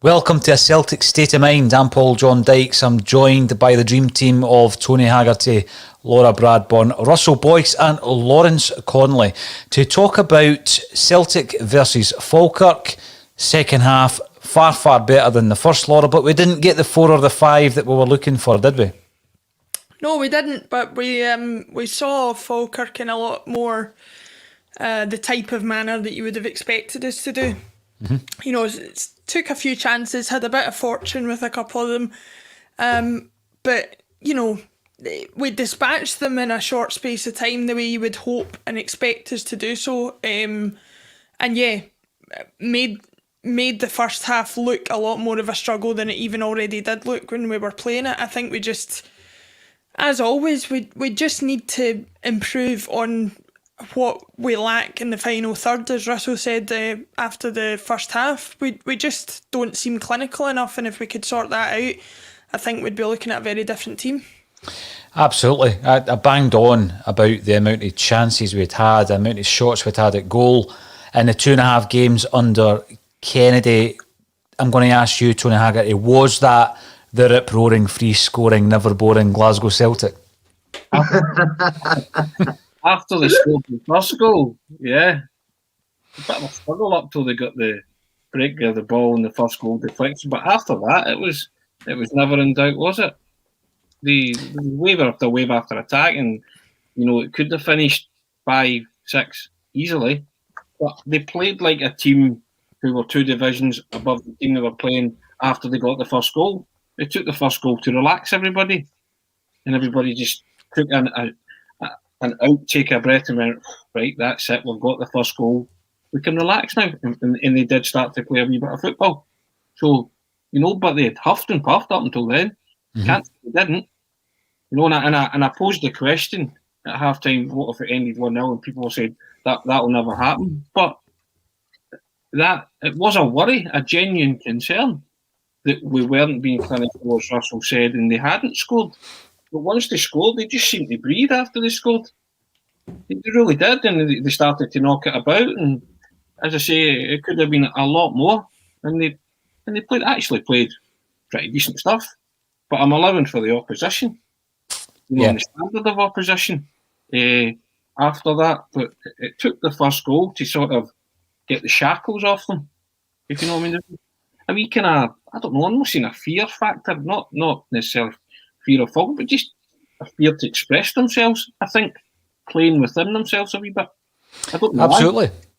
Welcome to A Celtic State of Mind. I'm Paul John Dykes. I'm joined by the dream team of Tony Haggerty, Laura Bradburn, Russell Boyce and Lawrence Connolly to talk about Celtic versus Falkirk. Second half, far, far better than the first, Laura, but we didn't get the 4 or the 5 that we were looking for, did we? No, we didn't, but we saw Falkirk in a lot more the type of manner that you would have expected us to do. Mm-hmm. You know, it took a few chances, had a bit of fortune with a couple of them, but, you know, we dispatched them in a short space of time the way you would hope and expect us to do so, and yeah, made the first half look a lot more of a struggle than it even already did look when we were playing it. I think we just, as always, we just need to improve on what we lack in the final third, as Russell said after the first half. We just don't seem clinical enough, and if we could sort that out, I think we'd be looking at a very different team. Absolutely. I banged on about the amount of chances we'd had, the amount of shots we'd had at goal in the 2.5 games under Kennedy. I'm going to ask you, Tony Haggerty, was that the rip-roaring, free-scoring, never-boring Glasgow Celtic? After they scored the first goal, yeah. A bit of a struggle up till they got the break of the ball and the first goal deflection. But after that, it was never in doubt, was it? The wave after attack, and you know, it could have finished 5-6 easily. But they played like a team who were 2 divisions above the team they were playing after they got the first goal. They took the first goal to relax everybody, and everybody just took an out, take a breath and went, right, that's it, we've got the first goal, we can relax now. And they did start to play a wee bit of football. So, you know, but they had huffed and puffed up until then. Mm-hmm. Can't say they didn't. You know, and I posed the question at half-time, what if it ended 1-0, and people said that'll never happen. But that, it was a worry, a genuine concern that we weren't being clinical, as Russell said, and they hadn't scored. But once they scored, they just seemed to breathe after they scored. They really did, and they started to knock it about. And as I say, it could have been a lot more. And they actually played pretty decent stuff. But I'm allowing for the opposition, you know, the standard of opposition after that. But it took the first goal to sort of get the shackles off them, if you know what I mean. A wee kind of, I don't know, almost in a fear factor, not necessarily fear of Falkirk, but just a fear to express themselves, I think, playing within themselves a wee bit. I don't know.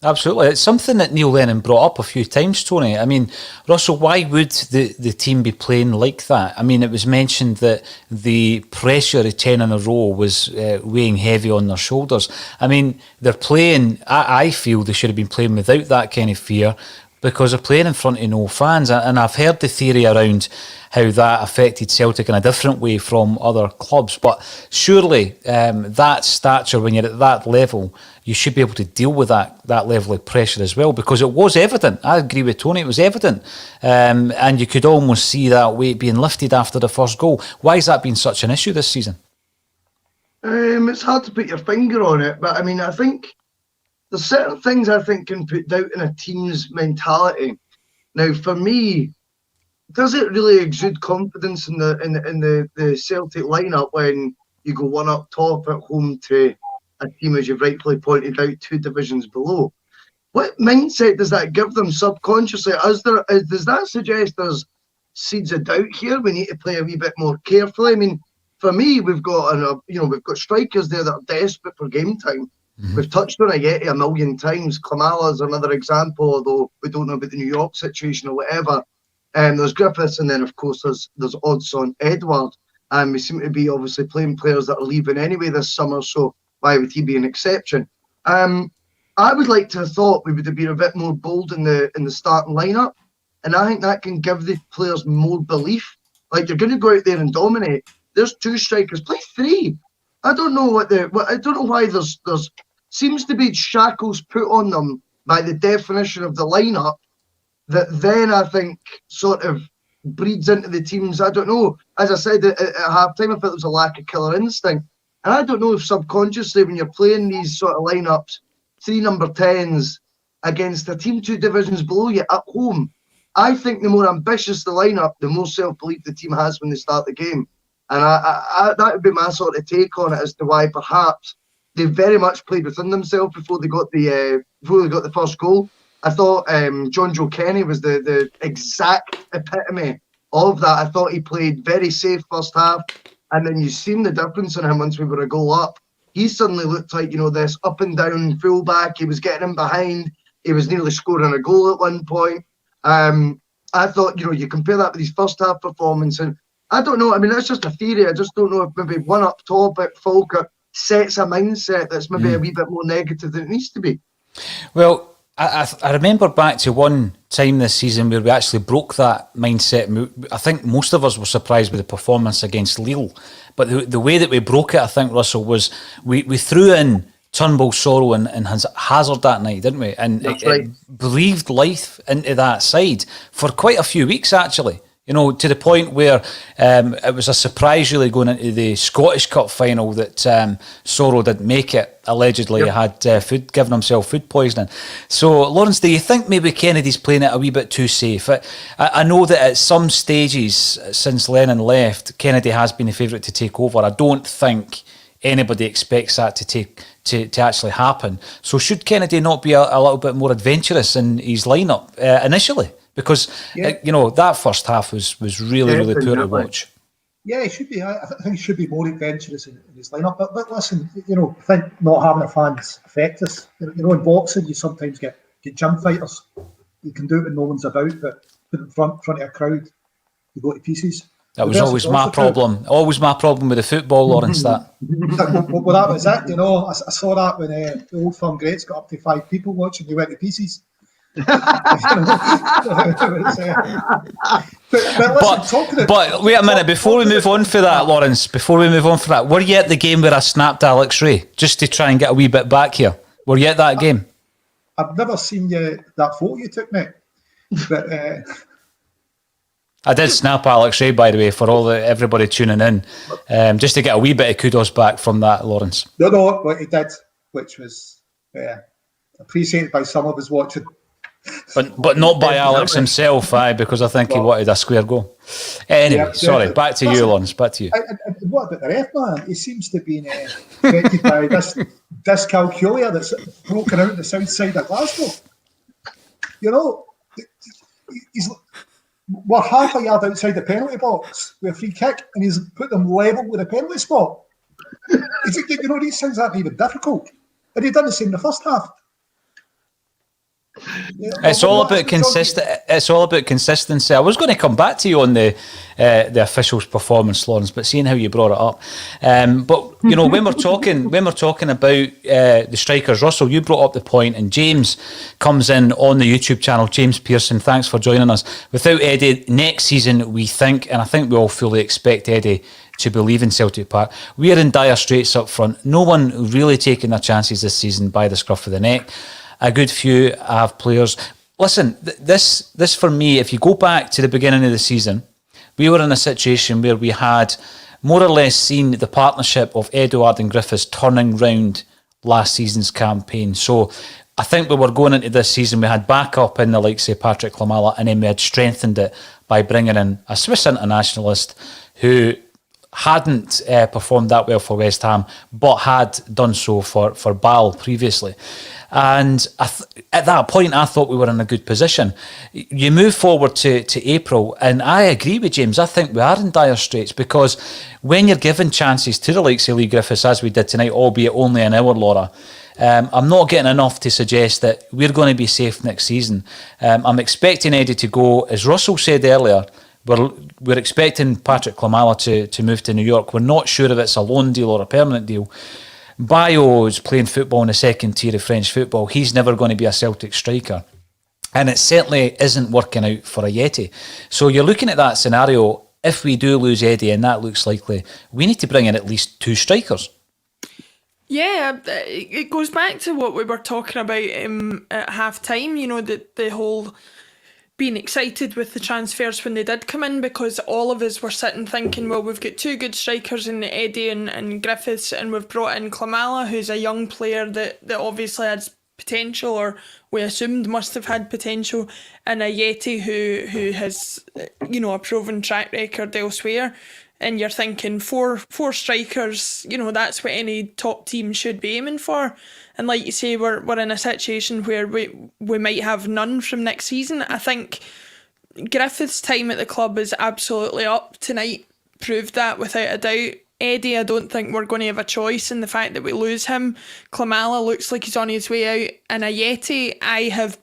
Absolutely. It's something that Neil Lennon brought up a few times, Tony. I mean, Russell, why would the team be playing like that? I mean, it was mentioned that the pressure of 10 in a row was weighing heavy on their shoulders. I mean, they're playing, I feel they should have been playing without that kind of fear, because they're playing in front of no fans. And I've heard the theory around how that affected Celtic in a different way from other clubs. But surely that stature, when you're at that level, you should be able to deal with that level of pressure as well, because it was evident. I agree with Tony, it was evident. And you could almost see that weight being lifted after the first goal. Why has that been such an issue this season? It's hard to put your finger on it, but I mean, I think there's certain things I think can put doubt in a team's mentality. Now, for me, does it really exude confidence in the Celtic lineup when you go one up top at home to a team, as you've rightfully pointed out, 2 divisions below? What mindset does that give them subconsciously? Does that suggest there's seeds of doubt here? We need to play a wee bit more carefully. I mean, for me, we've got strikers there that are desperate for game time. Mm-hmm. We've touched on Ayeti a million times. Klamala's another example, although we don't know about the New York situation or whatever. There's Griffiths, and then of course there's Odsonne Edouard. We seem to be obviously playing players that are leaving anyway this summer, so why would he be an exception? I would like to have thought we would have been a bit more bold in the starting lineup, and I think that can give the players more belief. Like, you're going to go out there and dominate. There's 2 strikers, play 3. I don't know I don't know why there's seems to be shackles put on them by the definition of the lineup that then I think sort of breeds into the teams. I don't know. As I said at half-time, I felt there was a lack of killer instinct. And I don't know if subconsciously, when you're playing these sort of lineups, 3 number 10s against a team 2 divisions below you at home, I think the more ambitious the lineup, the more self-belief the team has when they start the game. And I that would be my sort of take on it as to why perhaps they very much played within themselves before they got the first goal. I thought John Joe Kenny was the exact epitome of that. I thought he played very safe first half, and then you've seen the difference in him once we were a goal up. He suddenly looked like, this up and down fullback. He was getting in behind. He was nearly scoring a goal at one point. I thought, you compare that with his first half performance, and I don't know. I mean, that's just a theory. I just don't know if maybe one up top at Falkirk sets a mindset that's maybe a wee bit more negative than it needs to be. Well, I remember back to one time this season where we actually broke that mindset. I think most of us were surprised with the performance against Lille. But the way that we broke it, I think, Russell, was we threw in Turnbull, Sorrow and Hazard that night, didn't we? And it breathed life into that side for quite a few weeks, actually. To the point where it was a surprise really going into the Scottish Cup final that Sorrow didn't make it. Allegedly, he had given himself food poisoning. So, Lawrence, do you think maybe Kennedy's playing it a wee bit too safe? I know that at some stages since Lennon left, Kennedy has been the favourite to take over. I don't think anybody expects that to actually happen. So, should Kennedy not be a little bit more adventurous in his lineup initially? Because, that first half was really, really poor to watch. Yeah, he should be. I think he should be more adventurous in his lineup. But listen, I think not having the fans affect us. In boxing, you sometimes get gym fighters. You can do it when no one's about, but in front of a crowd, you go to pieces. That was always my problem. Always my problem with the football, Lawrence, that. Well, that was it. I saw that when the old firm greats got up to 5 people watching, they went to pieces. But wait a minute, before we move on for that, Lawrence, were you at the game where I snapped Alex Ray, just to try and get a wee bit back here? Were you at that game? I've never seen that photo you took, mate. But I did snap Alex Ray, by the way, for everybody tuning in, just to get a wee bit of kudos back from that, Lawrence. No, what he did, which was appreciated by some of us watching. But not by Alex himself, because I think he wanted a square goal. Anyway, sorry, back to you, Lawrence, back to you. What about the ref, man? He seems to be affected by this dyscalculia that's broken out the south side of Glasgow. We're half a yard outside the penalty box with a free kick, and he's put them level with a penalty spot. These things aren't even difficult. And he done the same in the first half. It's all about consistency. I was going to come back to you on the officials' performance, Lawrence, but seeing how you brought it up, but when we're talking about the strikers, Russell, you brought up the point, and James comes in on the YouTube channel. James Pearson, thanks for joining us. Without Eddie, next season we think, and I think we all fully expect Eddie to be leaving Celtic Park. We are in dire straits up front. No one really taking their chances this season by the scruff of the neck. A good few have players. Listen, this for me, if you go back to the beginning of the season, we were in a situation where we had more or less seen the partnership of Edouard and Griffiths turning round last season's campaign. So I think we were going into this season, we had backup in the likes of Patrick Klimala, and then we had strengthened it by bringing in a Swiss internationalist who hadn't performed that well for West Ham, but had done so for Bâle previously. And at that point, I thought we were in a good position. You move forward to April, and I agree with James. I think we are in dire straits, because when you're given chances to the likes of Lee Griffiths, as we did tonight, albeit only an hour, Laura, I'm not getting enough to suggest that we're going to be safe next season. I'm expecting Eddie to go. As Russell said earlier, we're expecting Patrick Klimala to move to New York. We're not sure if it's a loan deal or a permanent deal. Bayo is playing football in the second tier of French football. He's never going to be a Celtic striker. And it certainly isn't working out for Ajeti. So you're looking at that scenario. If we do lose Eddie, and that looks likely, we need to bring in at least 2 strikers. Yeah, it goes back to what we were talking about at half-time, the whole being excited with the transfers when they did come in, because all of us were sitting thinking, well, we've got 2 good strikers in Eddie and Griffiths, and we've brought in Klimala, who's a young player that obviously has potential, or we assumed must have had potential, and a Yeti who has, you know, a proven track record elsewhere. And you're thinking four strikers, you know, that's what any top team should be aiming for. And like you say, we're in a situation where we might have none from next season. I think Griffith's time at the club is absolutely up. Tonight proved that without a doubt. Eddie, I don't think we're going to have a choice in the fact that we lose him. Klimala looks like he's on his way out. And a Yeti, I've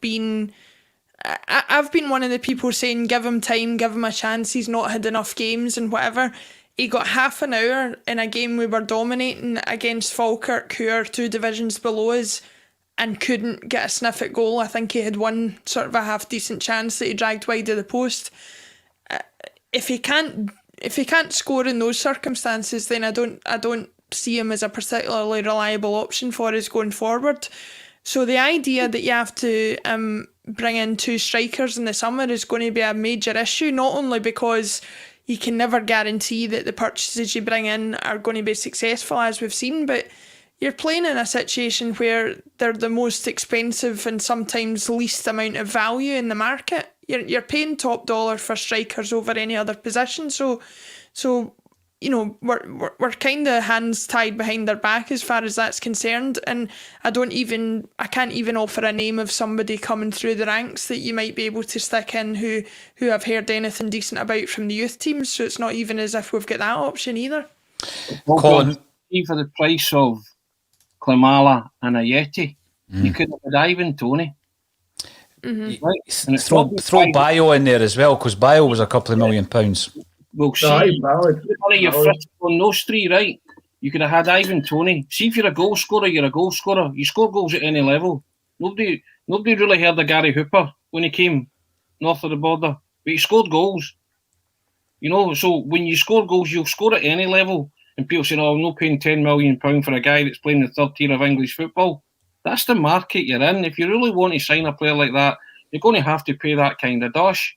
been one of the people saying give him time, give him a chance, he's not had enough games and whatever. He got half an hour in a game we were dominating against Falkirk, who are 2 divisions below us, and couldn't get a sniff at goal. I think he had one sort of a half decent chance that he dragged wide of the post. If he can't score in those circumstances, then I don't see him as a particularly reliable option for us going forward. So the idea that you have to bring in 2 strikers in the summer is going to be a major issue, not only because you can never guarantee that the purchases you bring in are going to be successful, as we've seen, but you're playing in a situation where they're the most expensive and sometimes least amount of value in the market. You're paying top dollar for strikers over any other position, so you know, we're kind of hands tied behind their back as far as that's concerned. And I can't even offer a name of somebody coming through the ranks that you might be able to stick in who I've heard anything decent about from the youth teams. So it's not even as if we've got that option either. Colin, for the price of Klimala and a Yeti, you could have had Ivan Toney. Mm-hmm. Right? And throw Bio in there as well, because Bio was a couple of £1 million. Well, see, you're fitted on those 3, right? You could have had Ivan Toney. See, if you're a goal scorer, you're a goal scorer. You score goals at any level. Nobody really heard of Gary Hooper when he came north of the border, but he scored goals. You know, so when you score goals, you'll score at any level. And people saying, "Oh, I'm not paying £10 million for a guy that's playing the 3rd tier of English football." That's the market you're in. If you really want to sign a player like that, you're going to have to pay that kind of dosh.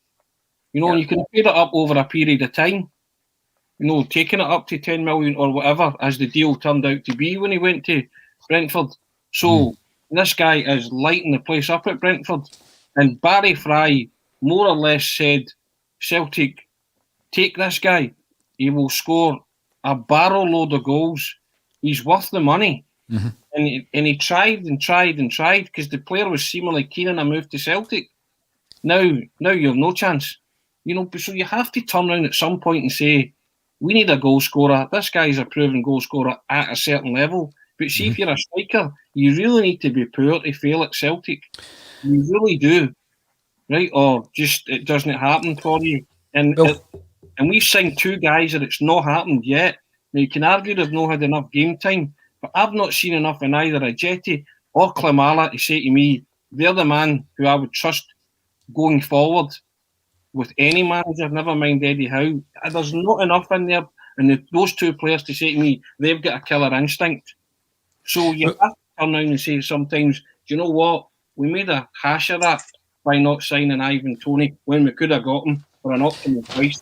You know, and you can pay that up over a period of time. You know, taking it up to 10 million or whatever, as the deal turned out to be when he went to Brentford. So this guy is lighting the place up at Brentford. And Barry Fry more or less said, Celtic, take this guy. He will score a barrel load of goals. He's worth the money. Mm-hmm. And he tried because the player was seemingly keen on a move to Celtic. Now you have no chance. You know, so you have to turn around at some point and say, we need a goal scorer. This guy's a proven goal scorer at a certain level. But see, if you're a striker, you really need to be poor to fail at Celtic. You really do. Right? Or just it doesn't happen for you. And we've signed 2 guys that it's not happened yet. Now, you can argue they've not had enough game time, but I've not seen enough in either a Jetty or Klimala to say to me, they're the man who I would trust going forward with any manager, never mind Eddie Howe. There's not enough in there, and those 2 players to say to me, they've got a killer instinct. So you have to turn around and say sometimes, do you know what? We made a hash of that by not signing Ivan Toney when we could have got him for an optimal price.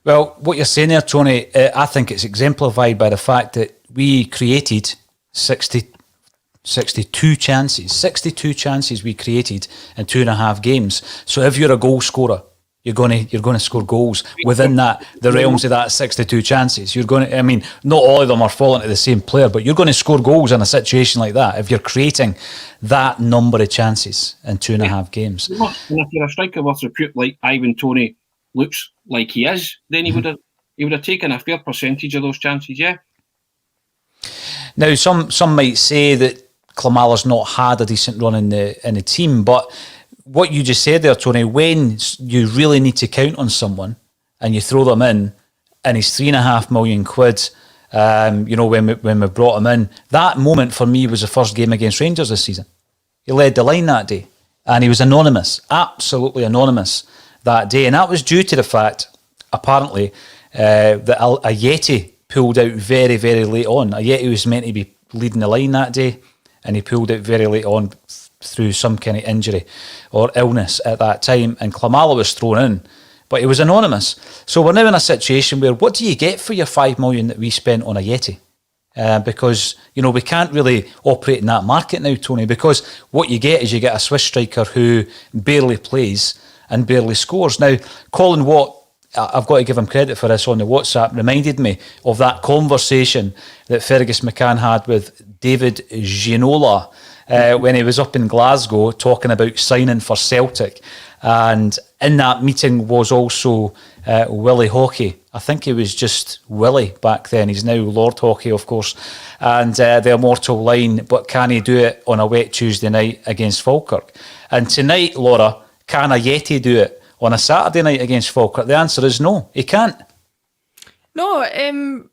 Well, what you're saying there, Tony, I think it's exemplified by the fact that we created 62 chances. 62 chances we created in 2.5 games. So if you're a goal scorer, you're going to score goals within the realms of that 62 chances. You're going to, I mean, not all of them are falling to the same player, but you're going to score goals in a situation like that if you're creating that number of chances in 2.5 games. And if you're a striker with repute like Ivan Toney looks like he is, then he would have taken a fair percentage of those chances, yeah. Now, some might say that Klimala's not had a decent run in the team, but what you just said there, Tony, when you really need to count on someone and you throw them in, and he's £3.5 million, you know, when we brought him in, that moment for me was the first game against Rangers this season. He led the line that day, and he was anonymous, absolutely anonymous that day, and that was due to the fact, apparently, that a Yeti pulled out very, very late on. A Yeti was meant to be leading the line that day, and he pulled out very late on through some kind of injury or illness at that time, and Klimala was thrown in, but he was anonymous. So we're now in a situation where, what do you get for your £5 million that we spent on a Yeti? because, we can't really operate in that market now, Tony, because what you get is you get a Swiss striker who barely plays and barely scores. Now, Colin Watt, I've got to give him credit for this on the WhatsApp, reminded me of that conversation that Fergus McCann had with David Ginola when he was up in Glasgow talking about signing for Celtic. And in that meeting was also Willie Hockey. I think he was just Willie back then. He's now Lord Hockey, of course. And the immortal line, but can he do it on a wet Tuesday night against Falkirk? And tonight, Laura, can a Yeti do it on a Saturday night against Falkirk? The answer is no, he can't. No, and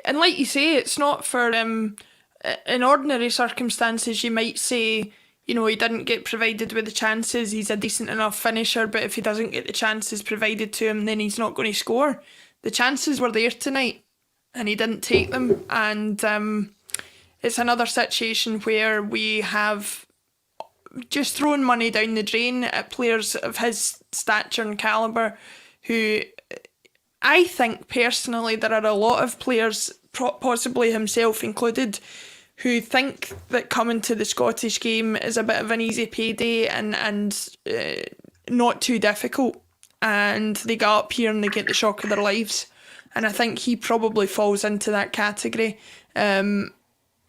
like you say, it's not for... in ordinary circumstances, you might say, he didn't get provided with the chances, he's a decent enough finisher, but if he doesn't get the chances provided to him, then he's not going to score. The chances were there tonight, and he didn't take them, and it's another situation where we have just thrown money down the drain at players of his stature and calibre, who I think personally there are a lot of players, possibly himself included, who think that coming to the Scottish game is a bit of an easy payday and not too difficult, and they go up here and they get the shock of their lives, and I think he probably falls into that category, and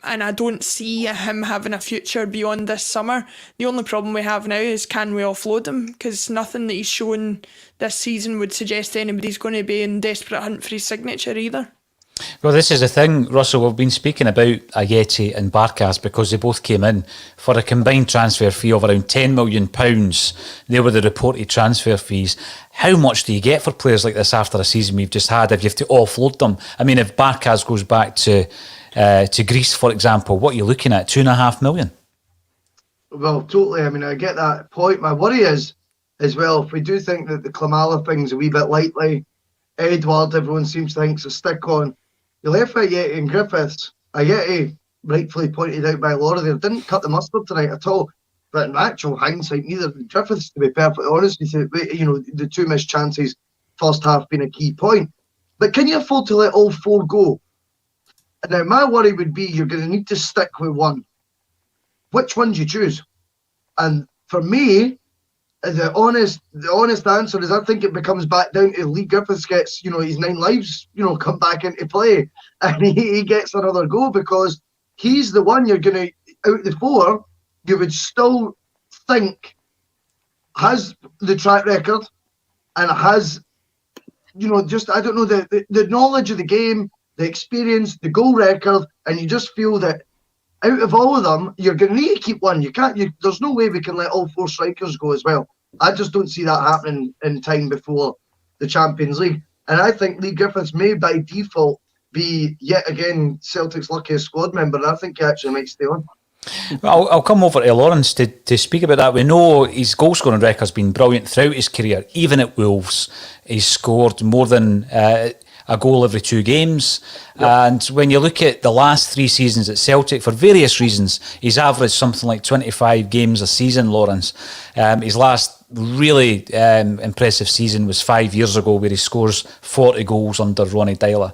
I don't see him having a future beyond this summer. The only problem we have now is, can we offload him? Because nothing that he's shown this season would suggest anybody's going to be in desperate hunt for his signature either. Well, this is the thing, Russell. We've been speaking about Ajeti and Barkas because they both came in for a combined transfer fee of around £10 million. They were the reported transfer fees. How much do you get for players like this after a season we've just had if you have to offload them? I mean, if Barkas goes back to Greece, for example, what are you looking at? £2.5 million? Well, totally. I mean, I get that point. My worry is, as well, if we do think that the Klimala thing's a wee bit lightly, Edward, everyone seems to think's a stick on. You left Ajeti and Griffiths. Ajeti, rightfully pointed out by Laura there, didn't cut the mustard tonight at all. But in actual hindsight, neither did Griffiths, to be perfectly honest with you. The two missed chances, first half being a key point. But can you afford to let all four go? Now, my worry would be you're going to need to stick with one. Which one do you choose? And for me, the honest answer is I think it becomes back down to Lee Griffiths gets, his 9 lives, come back into play. And he gets another go because he's the one you're going to, out of the 4, you would still think has the track record and has, just, I don't know, the knowledge of the game, the experience, the goal record, and you just feel that out of all of them, you're going to need to keep one. There's no way we can let all 4 strikers go as well. I just don't see that happening in time before the Champions League. And I think Lee Griffiths may by default be yet again Celtic's luckiest squad member. And I think he actually might stay on. Well, I'll come over to Lawrence to speak about that. We know his goal scoring record's been brilliant throughout his career. Even at Wolves, he's scored more than a goal every 2 games. Yep. And when you look at the last 3 seasons at Celtic, for various reasons, he's averaged something like 25 games a season, Lawrence. His last really impressive season was 5 years ago where he scores 40 goals under Ronnie Dyler.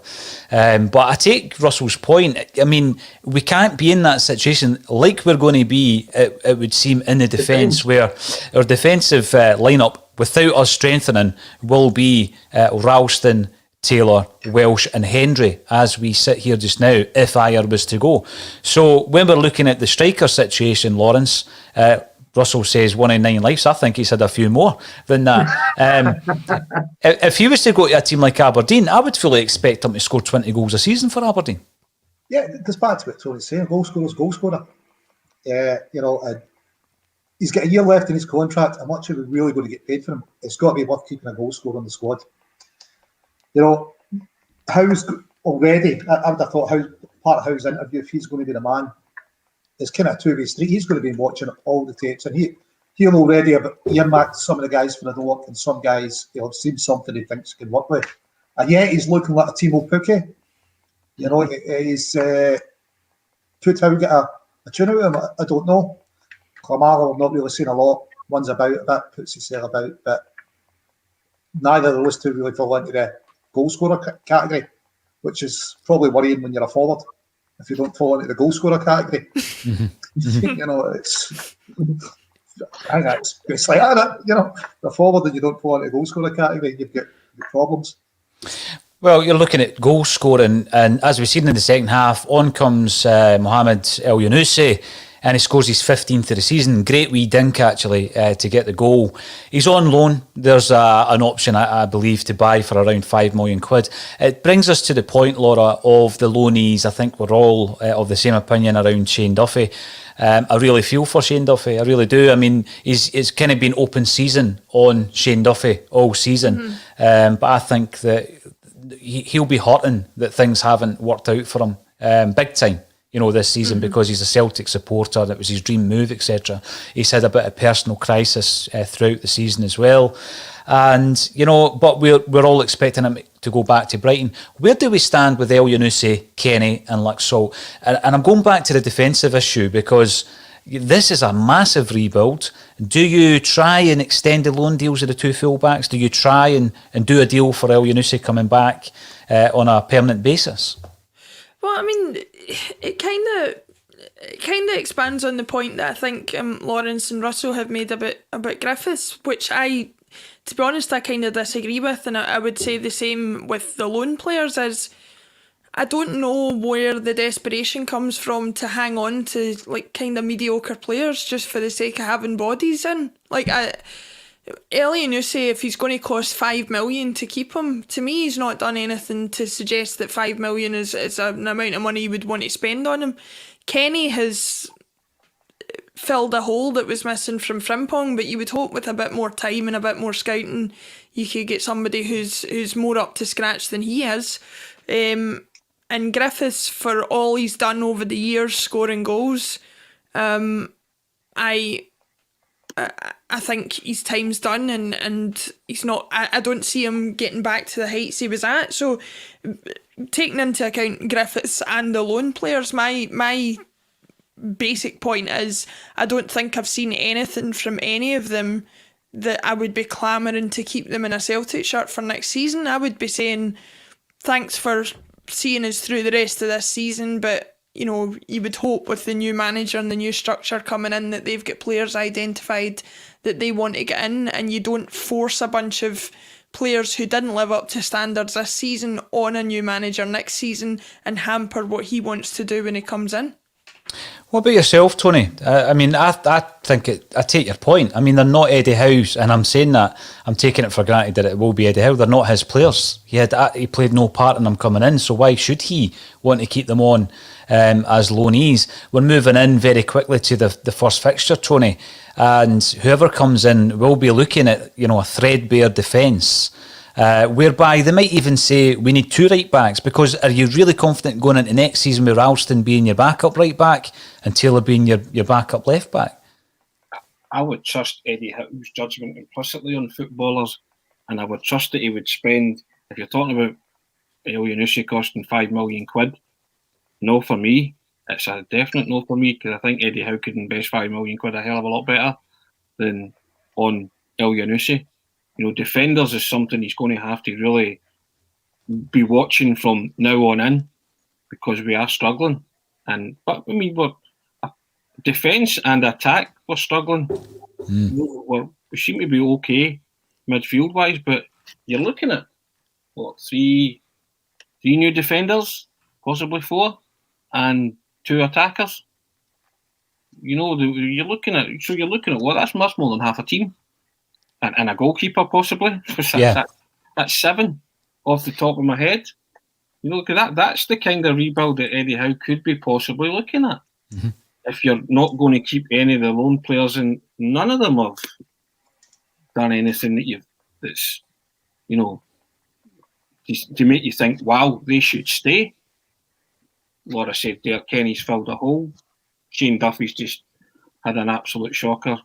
But I take Russell's point. I mean, we can't be in that situation like we're going to be, it would seem, in the defence, where our defensive lineup, without us strengthening, will be Ralston, Taylor, Welsh and Hendry as we sit here just now, if Ayer was to go. So when we're looking at the striker situation, Lawrence, Russell says 1 in 9 lives. I think he's had a few more than that. If he was to go to a team like Aberdeen, I would fully expect him to score 20 goals a season for Aberdeen. Yeah, it goes back to what Tony's saying. Goal scorer's goal scorer. He's got a year left in his contract. How much are we really going to get paid for him? It's got to be worth keeping a goal scorer on the squad. Howe's already, I would have thought, part of Howe's interview, if he's going to be the man, it's kind of a two-way street. He's going to be watching all the tapes, and he'll already have earmarked some of the guys for the work, and some guys he'll have seen something he thinks he can work with. And yet he's looking like a Timo Pukki. He's could how get a tune out of him, I don't know. Klimala, I've not really seen a lot. Runs about a bit, puts himself about, but neither of those two really fall into the goal scorer category, which is probably worrying when you're a forward. if you don't fall into the goal scorer category. You know, it's like that. You know, the forward and you don't fall into the goal scorer category, you've got problems. Well, you're looking at goal scoring, and as we've seen in the second half, on comes Mohamed El Younousi, and he scores his 15th of the season. Great wee dink, actually, to get the goal. He's on loan. There's an option, I believe, to buy for around £5 million. It brings us to the point, Laura, of the loanees. I think we're all of the same opinion around Shane Duffy. I really feel for Shane Duffy. I really do. I mean, it's kind of been open season on Shane Duffy all season. But I think that he'll be hurting that things haven't worked out for him big time, this season, because he's a Celtic supporter. That was his dream move, etc. He's had a bit of personal crisis throughout the season as well. And, but we're all expecting him to go back to Brighton. Where do we stand with El Younousi, Kenny and Laxalt? And I'm going back to the defensive issue, because this is a massive rebuild. Do you try and extend the loan deals of the two fullbacks? Do you try and do a deal for El Younousi coming back on a permanent basis? Well, I mean, it kind of expands on the point that I think Lawrence and Russell have made about Griffiths, which to be honest, I kind of disagree with, and I would say the same with the loan players. Is I don't know where the desperation comes from to hang on to like kind of mediocre players just for the sake of having bodies in. Like El Younousi, if he's going to cost £5 million to keep him, to me he's not done anything to suggest that £5 million is an amount of money you would want to spend on him. Kenny has filled a hole that was missing from Frimpong, but you would hope with a bit more time and a bit more scouting you could get somebody who's more up to scratch than he is. And Griffiths, for all he's done over the years scoring goals, I think his time's done, and he's not. I don't see him getting back to the heights he was at. So, taking into account Griffiths and the loan players, my basic point is I don't think I've seen anything from any of them that I would be clamouring to keep them in a Celtic shirt for next season. I would be saying thanks for seeing us through the rest of this season, but you would hope with the new manager and the new structure coming in that they've got players identified that they want to get in, and you don't force a bunch of players who didn't live up to standards this season on a new manager next season and hamper what he wants to do when he comes in. What about yourself, Tony? I mean, I think I take your point. I mean, they're not Eddie Howe's, and I'm saying that, I'm taking it for granted that it will be Eddie Howe. They're not his players. He played no part in them coming in, so why should he want to keep them on as loanees? We're moving in very quickly to the first fixture, Tony, and whoever comes in will be looking at a threadbare defence. Whereby they might even say we need two right backs, because are you really confident going into next season with Ralston being your backup right back and Taylor being your backup left back? I would trust Eddie Howe's judgment implicitly on footballers, and I would trust that he would spend, if you're talking about El Younousi costing £5 million, no for me. It's a definite no for me, because I think Eddie Howe could invest £5 million a hell of a lot better than on El Younousi. Defenders is something he's going to have to really be watching from now on in, because we are struggling. But I mean, we're defence and attack, we're struggling. We seem to be okay midfield wise, but you're looking at three new defenders, possibly 4, and 2 attackers. You're looking at that's much more than half a team. And a goalkeeper, possibly. That's 7 off the top of my head. That's the kind of rebuild that Eddie Howe could be possibly looking at. Mm-hmm. If you're not going to keep any of the loan players, and none of them have done anything that's to make you think, wow, they should stay. Laura said there, Kenny's filled a hole. Shane Duffy's just had an absolute shocker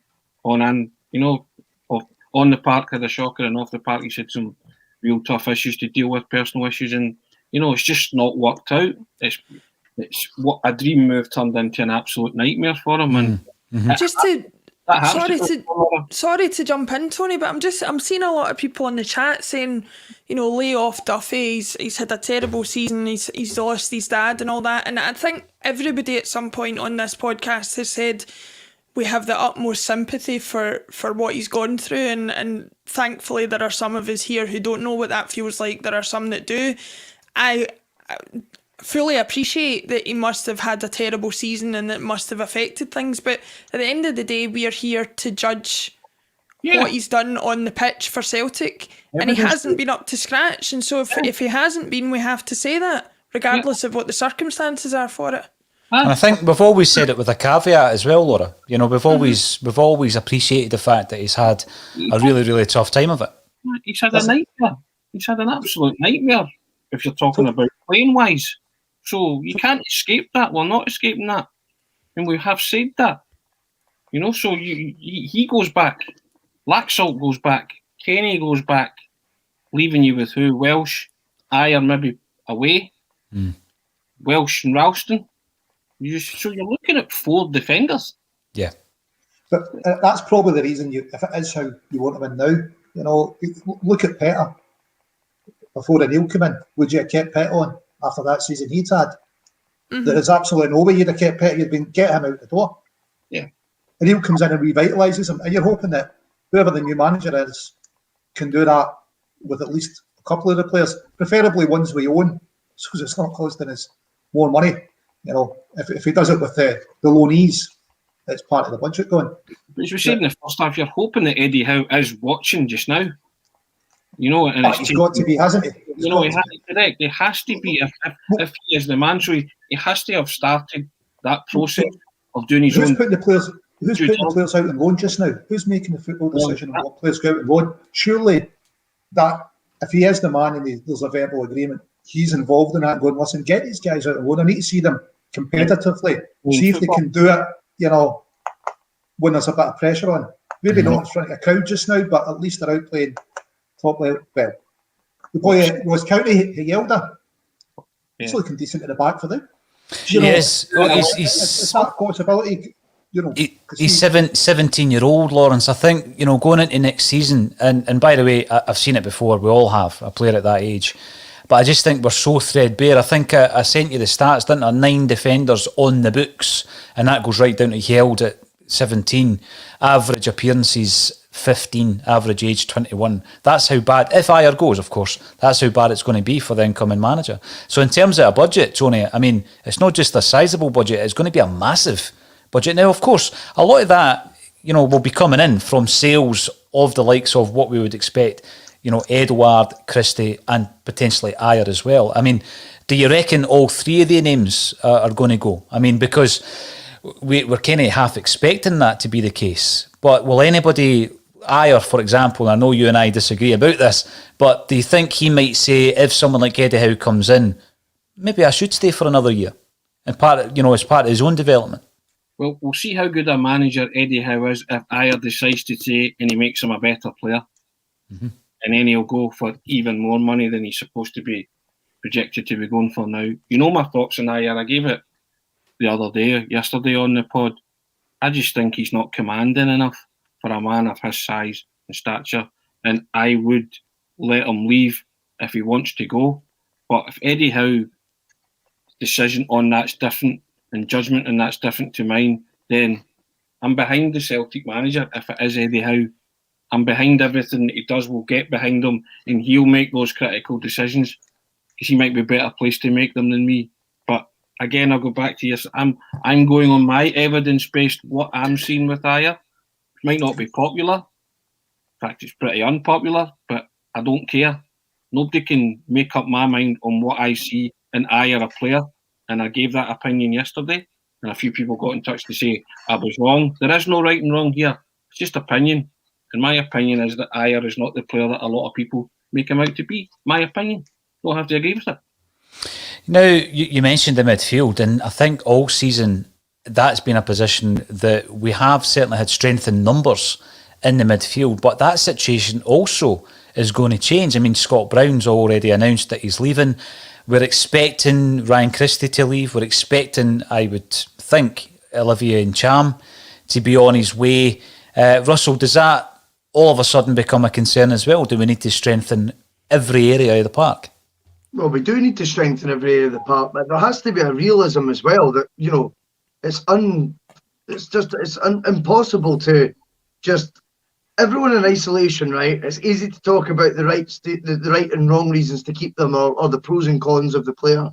on the park had a shocker, and off the park he's had some real tough issues to deal with, personal issues, and it's just not worked out. It's what a dream move turned into an absolute nightmare for him. And That has Sorry to jump in, Tony, but I'm seeing a lot of people in the chat saying, lay off Duffy. He's had a terrible season. He's lost his dad and all that. And I think everybody at some point on this podcast has said we have the utmost sympathy for what he's gone through, and thankfully there are some of us here who don't know what that feels like. There are some that do. I fully appreciate that he must have had a terrible season and that must have affected things, but at the end of the day we are here to judge what he's done on the pitch for Celtic, and he hasn't been up to scratch, and so if he hasn't been, we have to say that regardless of what the circumstances are for it. And I think we've always said it with a caveat as well, Laura. We've always appreciated the fact that he's had a really, really tough time of it. He's had a nightmare. He's had an absolute nightmare if you're talking about playing wise. So you can't escape that. We're not escaping that. And we have said that. So he goes back. Laxalt goes back. Kenny goes back. Leaving you with who? Welsh. Ayer maybe away. Welsh and Ralston. So you're looking at 4 defenders. Yeah. But that's probably the reason, if it is how you want him in now, look at Petter. Before O'Neill came in, would you have kept Petter on after that season he'd had? There is absolutely no way you'd have kept Petter. You'd been get him out the door. Yeah. O'Neill comes in and revitalises him, and you're hoping that whoever the new manager is can do that with at least a couple of the players, preferably ones we own, so it's not costing us more money. If he does it with the loanees, it's part of the budget going. But as we said in the first half, you're hoping that Eddie Howe is watching just now. And he's got to be, hasn't he? He has correct. He has to be if he is the man. So he has to have started that process of doing his own. Who's putting the players out on loan just now? Who's making the football decision on what players go out on loan? Surely that if he is the man and there's a verbal agreement, he's involved in that. Going, listen, get these guys out on loan. I need to see them competitively. See if they can do it. When there's a bit of pressure on. Maybe not in front of a crowd just now, but at least they're out playing top level. Well, the boy was County, he yelled at. He's looking decent at the back for them. Yes, it's that possibility. He's 17-year-old, Lawrence. I think going into next season, and by the way, I've seen it before. We all have a player at that age, but I just think we're so threadbare. I think I sent you the stats, didn't I? 9 defenders on the books, and that goes right down to held at 17, average appearances 15, average age 21. That's how bad, if Ayer goes, of course, that's how bad it's going to be for the incoming manager. So in terms of a budget, Tony, I mean, it's not just a sizable budget, it's going to be a massive budget. Now, of course, a lot of that, will be coming in from sales of the likes of what we would expect, Edouard, Christie, and potentially Ayer as well. I mean, do you reckon all 3 of the names are going to go? I mean, because we're kind of half expecting that to be the case. But will anybody, Ayer, for example, I know you and I disagree about this, but do you think he might say, if someone like Eddie Howe comes in, maybe I should stay for another year, and as part of his own development? Well, we'll see how good a manager Eddie Howe is if Ayer decides to stay and he makes him a better player. And then he'll go for even more money than he's supposed to be projected to be going for now. My thoughts on Ayer. I gave it yesterday on the pod. I just think he's not commanding enough for a man of his size and stature, and I would let him leave if he wants to go. But if Eddie Howe's decision on that's different and judgment and that's different to mine, then I'm behind the Celtic manager. If it is Eddie Howe, I'm behind everything that he does. We'll get behind him and he'll make those critical decisions because he might be better placed to make them than me. But again, I'll go back to you. I'm going on my evidence-based, what I'm seeing with Ayer. It might not be popular. In fact, it's pretty unpopular, but I don't care. Nobody can make up my mind on what I see in Ayer, a player. And I gave that opinion yesterday, and a few people got in touch to say I was wrong. There is no right and wrong here. It's just opinion. And my opinion is that Ayer is not the player that a lot of people make him out to be. My opinion. Don't have to agree with it. Now, you mentioned the midfield, and I think all season that's been a position that we have certainly had strength in numbers in the midfield, but that situation also is going to change. I mean, Scott Brown's already announced that he's leaving. We're expecting Ryan Christie to leave. We're expecting, I would think, Olivier Ncham to be on his way. Russell, does that all of a sudden become a concern as well? Do we need to strengthen every area of the park? Well, we do need to strengthen every area of the park, but there has to be a realism as well that, it's impossible to just everyone in isolation, right? It's easy to talk about the right and wrong reasons to keep them or the pros and cons of the player.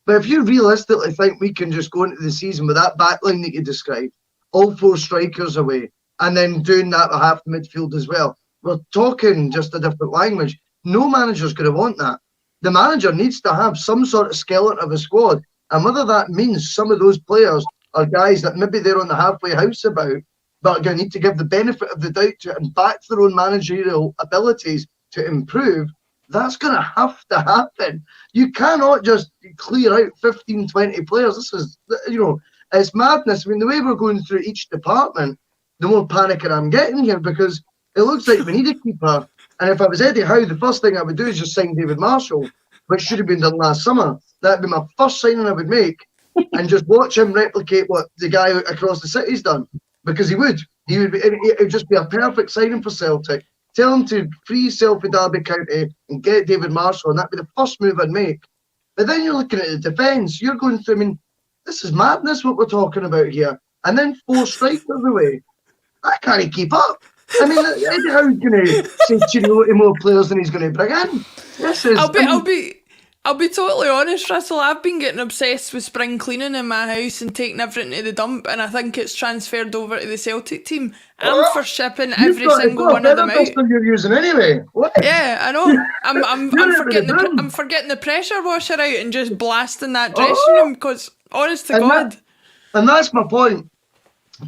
But if you realistically think we can just go into the season with that backline that you described, all 4 strikers away, and then doing that with half the midfield as well, we're talking just a different language. No manager's going to want that. The manager needs to have some sort of skeleton of a squad, and whether that means some of those players are guys that maybe they're on the halfway house about, but are going to need to give the benefit of the doubt to it and back their own managerial abilities to improve, that's going to have to happen. You cannot just clear out 15, 20 players. This is, it's madness. I mean, the way we're going through each department, the more panicking I'm getting here, because it looks like we need a keeper. And if I was Eddie Howe, the first thing I would do is just sign David Marshall, which should have been done last summer. That'd be my first signing I would make, and just watch him replicate what the guy across the city's done, because he would. It would just be a perfect signing for Celtic. Tell him to free Selfie Derby County and get David Marshall, and that'd be the first move I'd make. But then you're looking at the defence. You're going through, I mean, this is madness what we're talking about here. And then 4 strikers away. I can't keep up. I mean, Eddie Howe's going to say cheerio to more players than he's going to bring in. This is. I'll be totally honest, Russell. I've been getting obsessed with spring cleaning in my house and taking everything to the dump, and I think it's transferred over to the Celtic team. I'm for shipping every single one of them out. You're using anyway. What? Yeah, I know. I'm forgetting the pressure washer out and just blasting that dressing room, because honest to God. And that's my point.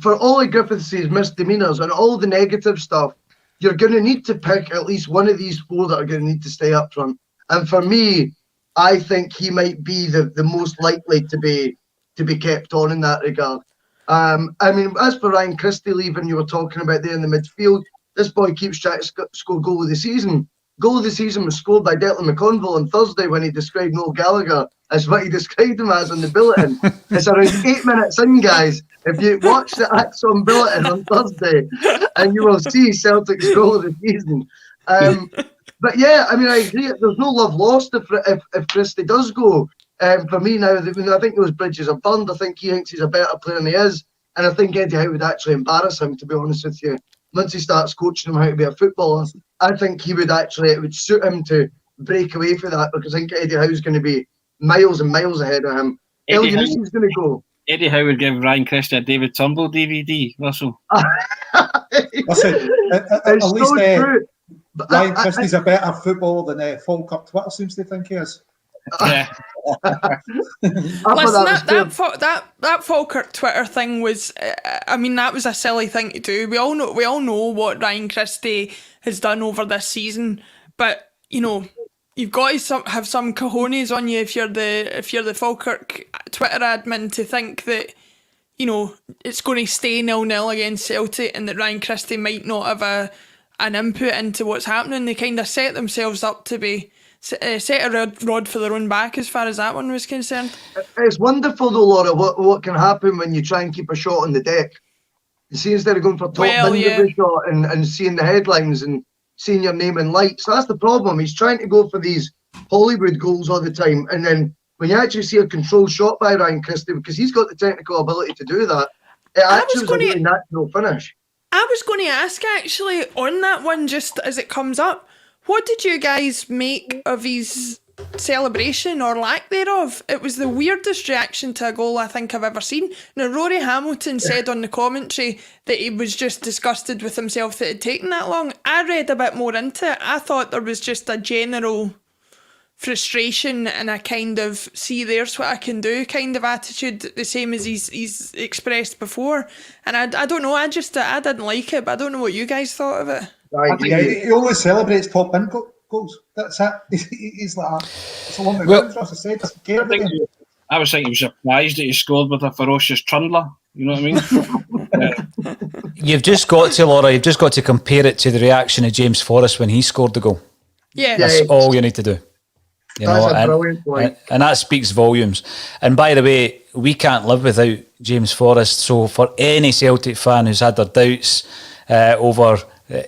For Ollie Griffiths' misdemeanours and all the negative stuff, you're going to need to pick at least one of these 4 that are going to need to stay up front. And for me, I think he might be the most likely to be kept on in that regard. I mean, as for Ryan Christie leaving, you were talking about there in the midfield, this boy keeps trying to score goal of the season. Goal of the season was scored by Declan McConville on Thursday when he described Noel Gallagher as what he described him as on the bulletin. It's around 8 minutes in, guys. If you watch the ACSOM bulletin on Thursday, and you will see Celtic's goal of the season. But yeah, I mean, I agree. There's no love lost if Christie does go. For me now, I think those bridges are burned. I think he thinks he's a better player than he is, and I think Eddie Howe would actually embarrass him, to be honest with you. Once he starts coaching him how to be a footballer, it would suit him to break away from that, because I think Eddie Howe's going to be miles and miles ahead of him. El Yunusi's going to go. Eddie Howe would give Ryan Christie a David Turnbull DVD, Russell. Listen, at least so true. Ryan Christie's a better footballer than Falkirk Twitter seems to think he is. Yeah. Listen, that Falkirk Twitter thing was, I mean, that was a silly thing to do. We all know what Ryan Christie has done over this season, but you've got to have some cojones on you if you're the Falkirk Twitter admin to think that it's going to stay 0-0 against Celtic and that Ryan Christie might not have an input into what's happening. They kind of set themselves up to be set a rod for their own back as far as that one was concerned. It's wonderful though, Laura, what can happen when you try and keep a shot on the deck. You see, instead of going for top shot and seeing the headlines and seeing your name in lights. That's the problem. He's trying to go for these Hollywood goals all the time, and then when you actually see a controlled shot by Ryan Christie, because he's got the technical ability to do that, it actually was a really natural finish. I was going to ask actually on that one, just as it comes up, what did you guys make of his celebration or lack thereof? It was the weirdest reaction to a goal I think I've ever seen. Now, Rory Hamilton said on the commentary that he was just disgusted with himself that it had taken that long. I read a bit more into it. I thought there was just a general frustration and a kind of, see, there's what I can do kind of attitude, the same as he's expressed before. And I don't know, I didn't like it, but I don't know what you guys thought of it. He always celebrates top bin goals. That's it. He's like that. It's a long way for us to say. I was thinking he was surprised that he scored with a ferocious trundler. You know what I mean? You've just got to compare it to the reaction of James Forrest when he scored the goal. Yeah. That's all you need to do. That's a brilliant point. And that speaks volumes. And by the way, we can't live without James Forrest. So for any Celtic fan who's had their doubts, over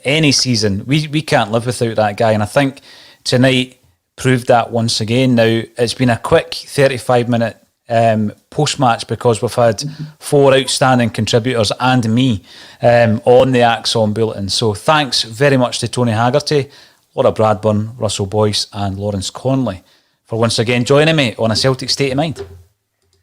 any season. We can't live without that guy, and I think tonight proved that once again. Now, it's been a quick 35-minute post-match because we've had 4 outstanding contributors and me on the ACSOM bulletin. So thanks very much to Tony Haggerty, Laura Bradburn, Russell Boyce and Lawrence Conley for once again joining me on A Celtic State of Mind.